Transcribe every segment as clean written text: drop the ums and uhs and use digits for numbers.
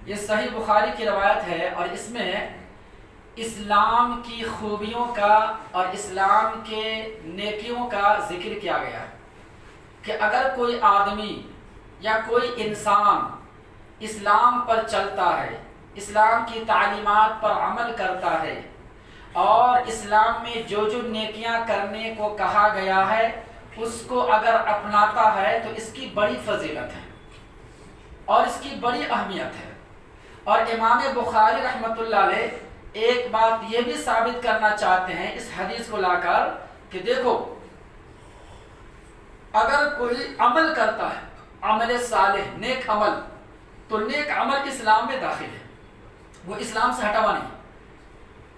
یہ صحیح بخاری کی روایت ہے اور اس میں اسلام کی خوبیوں کا اور اسلام کے نیکیوں کا ذکر کیا گیا ہے کہ اگر کوئی آدمی یا کوئی انسان اسلام پر چلتا ہے، اسلام کی تعلیمات پر عمل کرتا ہے اور اسلام میں جو جو نیکیاں کرنے کو کہا گیا ہے اس کو اگر اپناتا ہے تو اس کی بڑی فضیلت ہے اور اس کی بڑی اہمیت ہے۔ اور امام بخاری رحمۃ اللہ علیہ ایک بات یہ بھی ثابت کرنا چاہتے ہیں اس حدیث کو لا کر کہ دیکھو، اگر کوئی عمل کرتا ہے عمل صالح، نیک عمل، تو نیک عمل اسلام میں داخل ہے، وہ اسلام سے ہٹا ہوا نہیں،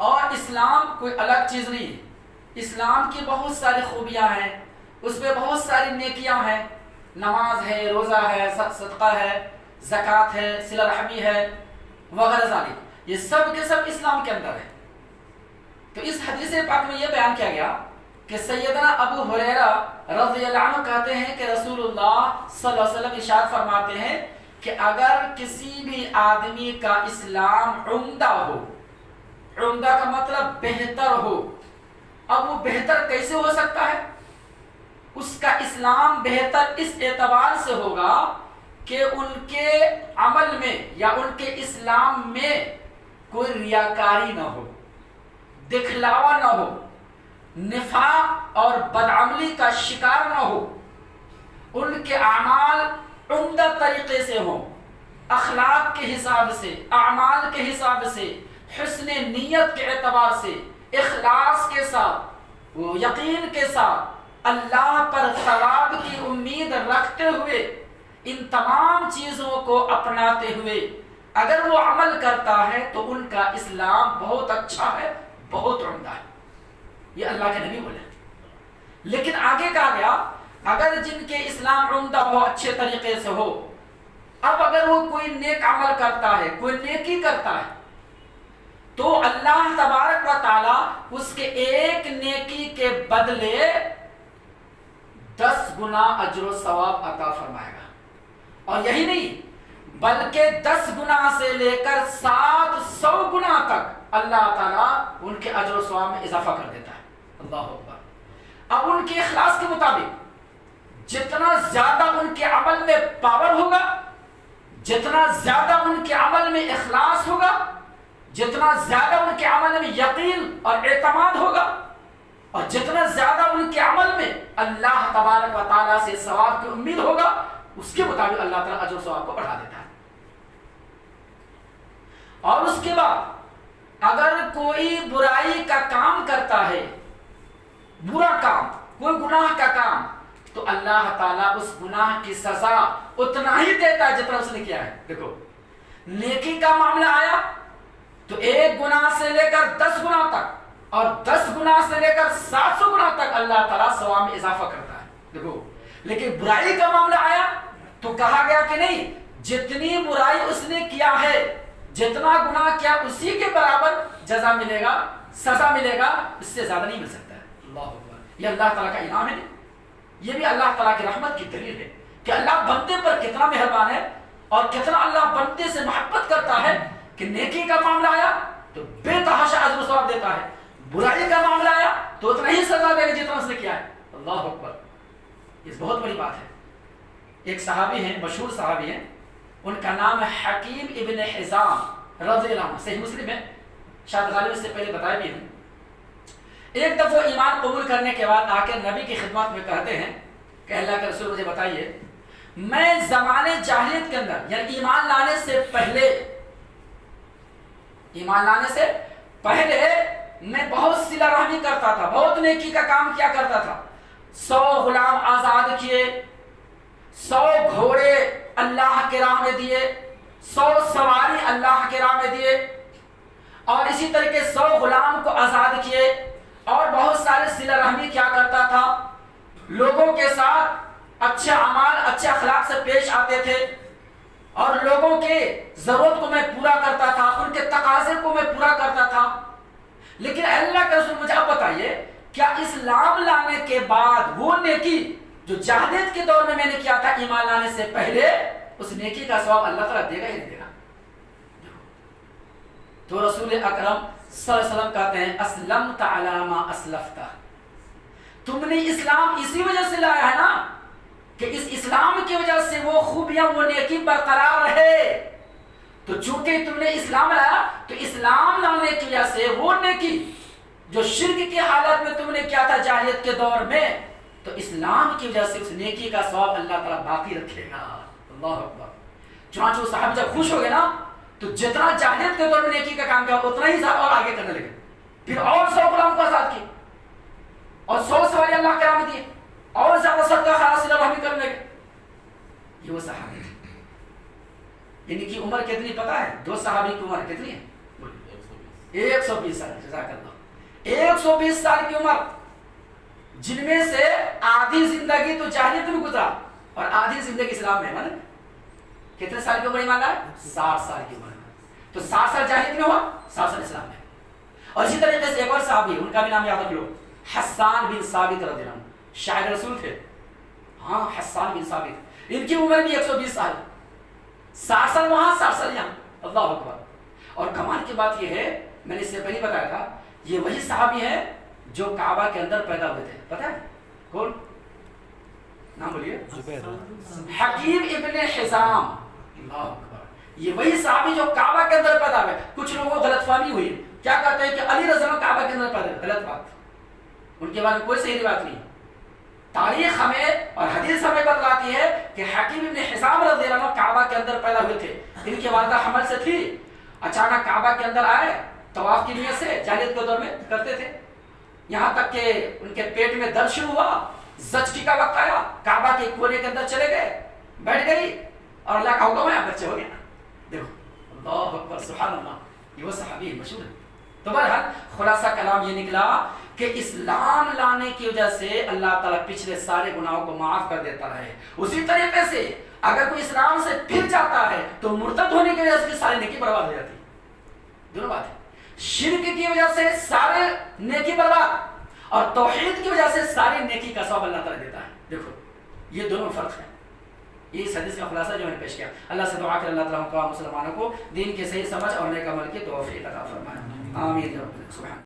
اور اسلام کوئی الگ چیز نہیں ہے۔ اسلام کی بہت ساری خوبیاں ہیں، اس میں بہت ساری نیکیاں ہیں، نماز ہے، روزہ ہے، صدقہ ہے، زکوٰۃ ہے، صلہ رحمی ہے وغیرہ ذالک، یہ سب کے سب اسلام کے اندر ہے۔ تو اس حدیث پاک میں یہ بیان کیا گیا کہ سیدنا ابو ہریرہ رضی اللہ عنہ کہتے ہیں کہ رسول اللہ صلی اللہ علیہ وسلم ارشاد فرماتے ہیں کہ اگر کسی بھی آدمی کا اسلام عمدہ ہو، عمدہ کا مطلب بہتر ہو، اب وہ بہتر کیسے ہو سکتا ہے؟ اس کا اسلام بہتر اس اعتبار سے ہوگا کہ ان کے عمل میں یا ان کے اسلام میں کوئی ریاکاری نہ ہو، دکھلاوا نہ ہو، نفاق اور بدعملی کا شکار نہ ہو، ان کے اعمال عمدہ طریقے سے ہوں، اخلاق کے حساب سے، اعمال کے حساب سے، حسن نیت کے اعتبار سے، اخلاص کے ساتھ، وہ یقین کے ساتھ، اللہ پر ثواب کی امید رکھتے ہوئے، ان تمام چیزوں کو اپناتے ہوئے اگر وہ عمل کرتا ہے تو ان کا اسلام بہت اچھا ہے، بہت عمدہ ہے۔ یہ اللہ کے نبی بولے۔ لیکن آگے کہا گیا اگر جن کے اسلام عمدہ ہو، اچھے طریقے سے ہو، اب اگر وہ کوئی نیک عمل کرتا ہے، کوئی نیکی کرتا ہے، تو اللہ تبارک و تعالی اس کے ایک نیکی کے بدلے 10 گنا اجر و ثواب عطا فرمائے گا، اور یہی نہیں بلکہ 10 گنا سے لے کر 700 گنا تک اللہ تعالیٰ ان کے اجر و ثواب میں اضافہ کر دیتا ہے۔ اللہ اکبر۔ اب ان کے اخلاص کے مطابق جتنا زیادہ ان کے عمل میں پاور ہوگا، جتنا زیادہ ان کے عمل میں اخلاص ہوگا، جتنا زیادہ ان کے عمل میں یقین اور اعتماد ہوگا، اور جتنا زیادہ ان کے عمل میں اللہ تبارک و تعالیٰ سے ثواب کی امید ہوگا، اس کے مطابق اللہ تعالیٰ اجر و ثواب کو بڑھا دیتا ہے۔ اور اس کے بعد اگر کوئی برائی کا کام کرتا ہے، برا کام، کوئی گناہ کا کام، تو اللہ تعالیٰ اس گناہ کی سزا اتنا ہی دیتا ہے جتنا اس نے کیا ہے۔ دیکھو، نیکی کا معاملہ آیا تو 1 گناہ سے لے کر 10 گناہ تک، اور 10 گناہ سے لے کر 700 گناہ تک اللہ تعالیٰ ثواب میں اضافہ کرتا ہے۔ دیکھو، لیکن برائی کا معاملہ آیا تو کہا گیا کہ نہیں، جتنی برائی اس نے کیا ہے، جتنا گناہ کیا، اسی کے برابر جزا ملے گا، سزا ملے گا، اس سے زیادہ نہیں مل سکتا ہے۔ اللہ اکبر۔ یہ اللہ تعالیٰ کا انعام ہے، یہ بھی اللہ تعالیٰ کی رحمت کی دلیل ہے کہ اللہ بندے پر کتنا مہربان ہے اور کتنا اللہ بندے سے محبت کرتا ہے کہ نیکی کا معاملہ آیا تو بے تحاشا اجر و ثواب دیتا ہے، برائی کا معاملہ آیا تو اتنا ہی سزا دے گا جتنا اس نے کیا ہے۔ اللہ اکبر۔ یہ بہت بڑی بات ہے۔ ایک صحابی ہیں، مشہور صحابی ہیں، ان کا نام ہے حکیم ابن حزام رضی اللہ عنہ، صحیح مسلم ہے، شاید غالب اس سے پہلے بتایا بھی ہوں۔ ایک دفعہ ایمان قبول کرنے کے بعد آ کے نبی کی خدمت میں کہتے ہیں کہ اللہ کے رسول مجھے بتائیے، میں زمانے جاہلیت کے اندر، یعنی ایمان لانے سے پہلے میں بہت صلہ رحمی کرتا تھا، بہت نیکی کا کام کیا کرتا تھا، 100 غلام آزاد کیے، 100 گھوڑے اللہ کے راہ میں دیے، 100 سواری اللہ کے راہ میں دیے، اور اسی طریقے 100 غلام کو آزاد کیے، اور بہت سارے صلہ رحمی کیا کرتا تھا، لوگوں کے ساتھ اچھے اعمال، اچھے اخلاق سے پیش آتے تھے، اور لوگوں کے ضرورت کو میں پورا کرتا تھا، ان کے تقاضے کو میں پورا کرتا تھا۔ لیکن اللہ کے رسول مجھے اب بتائیے، کیا اسلام لانے کے بعد وہ نیکی جو جاہلیت کے دور میں نے کیا تھا ایمان لانے سے پہلے، اس نیکی کا ثواب اللہ تعالیٰ دے گا یا نہیں دے گا؟ تو رسول اکرم صلی اللہ علیہ وسلم کہتے ہیں اسلمت علی ما اسلفت، تم نے اسلام اسی وجہ سے لایا ہے نا کہ اس اسلام کی وجہ سے وہ خوبیاں وہ نیکی برقرار رہے. تو چونکہ تم نے اسلام لایا تو اسلام لانے کی وجہ سے وہ نیکی جو شرک کی حالت میں تم نے کیا تھا جاہلیت کے دور میں، تو اسلام کی وجہ سے اس نیکی کا ثواب اللہ تعالیٰ باقی رکھے گا. اللہ اکبر. چنانچہ وہ صحابہ جب خوش ہو گئے نا تو جتنا جاہلیت کے دور میں نیکی کا کام کیا اتنا ہی زیادہ اور آگے کرنے لگے. پھر اور 100 غلام کو آزاد کیے اور 100 سواری اللہ کے راہ میں دیے اور زیادہ صدقہ خیرات صلہ رحمی کرنے لگے. یہ وہ صحابی تھے. ان کی عمر کتنی پتہ ہے؟ 2 صحابی کی عمر کتنی ہے؟ 120 سال. جزاک اللہ. 120 سال کی عمر، جن میں سے آدھی زندگی تو جاہلیت میں گزرا اور آدھی زندگی اسلام میں. مطلب کتنے سال کی عمر ایمان لائے؟ 60 سال کی عمر. تو 60 سال جاہلیت میں ہوا، 60 سال اسلام میں. اور اسی طریقے سے ایک اور صحابی، ان کا بھی نام یاد رکھ لو، حسان بن ثابت رضی اللہ عنہ، شاعر رسول تھے. ہاں حسان بن ثابت، ان کی عمر بھی 120 سال. 60 سال وہاں، 60 سال یہاں. اللہ اکبر. اور کمال کی بات یہ ہے، میں نے اس سے پہلے بتایا تھا، یہ وہی صحابی ہے جو کعبہ کے اندر پیدا ہوئے تھے. پتہ ہے کون؟ نام بولیے. حکیم ابن حزام. اللہ اکبر. یہ وہی صحابی جو کعبہ کے اندر پیدا ہوئے. کچھ لوگوں کو غلط فہمی ہوئی، کیا کہتے ہیں کہ علی رضی اللہ عنہ کعبہ کے اندر پیدا ہوئے. غلط بات. ان کے بارے میں کوئی صحیح بات نہیں. تاریخ ہمیں اور حدیث ہمیں بتلاتی ہے کہ حکیم ابن حزام رضی اللہ عنہ کعبہ کے اندر پیدا ہوئے تھے. ان کی والدہ حمل سے تھی. اچانک کعبہ کے اندر آئے، طواف کی نیت سے جاہلیت کے دور میں کرتے تھے. یہاں تک کہ ان کے پیٹ میں درد شروع ہوا، زچگی کا وقت آیا، کعبہ کے کونے کے اندر چلے گئے، بیٹھ گئی اور اللہ کا حکم ہے بچے ہو گئے. دیکھو اللہ اکبر سبحان اللہ. یہ وہ صحابی مشہور ہے. تو بہرحال خلاصہ کلام یہ نکلا کہ اسلام لانے کی وجہ سے اللہ تعالیٰ پچھلے سارے گناہوں کو معاف کر دیتا ہے. اسی طریقے سے اگر کوئی اسلام سے پھر جاتا ہے تو مرتد ہونے کی وجہ سے ساری نیکی برباد ہو جاتی ہے. دونوں بات ہے. شرک کی وجہ سے سارے نیکی برباد اور توحید کی وجہ سے ساری نیکی کا ثواب اللہ تعالیٰ دیتا ہے. دیکھو یہ دونوں فرق ہیں. یہ اس حدیث کا خلاصہ جو میں نے پیش کیا. اللہ سے دعا کہ اللہ تعالیٰ ہم تمام مسلمانوں کو دین کے صحیح سمجھ اور نیک عمل کی توفیق عطا فرمائے. آمین. سبحان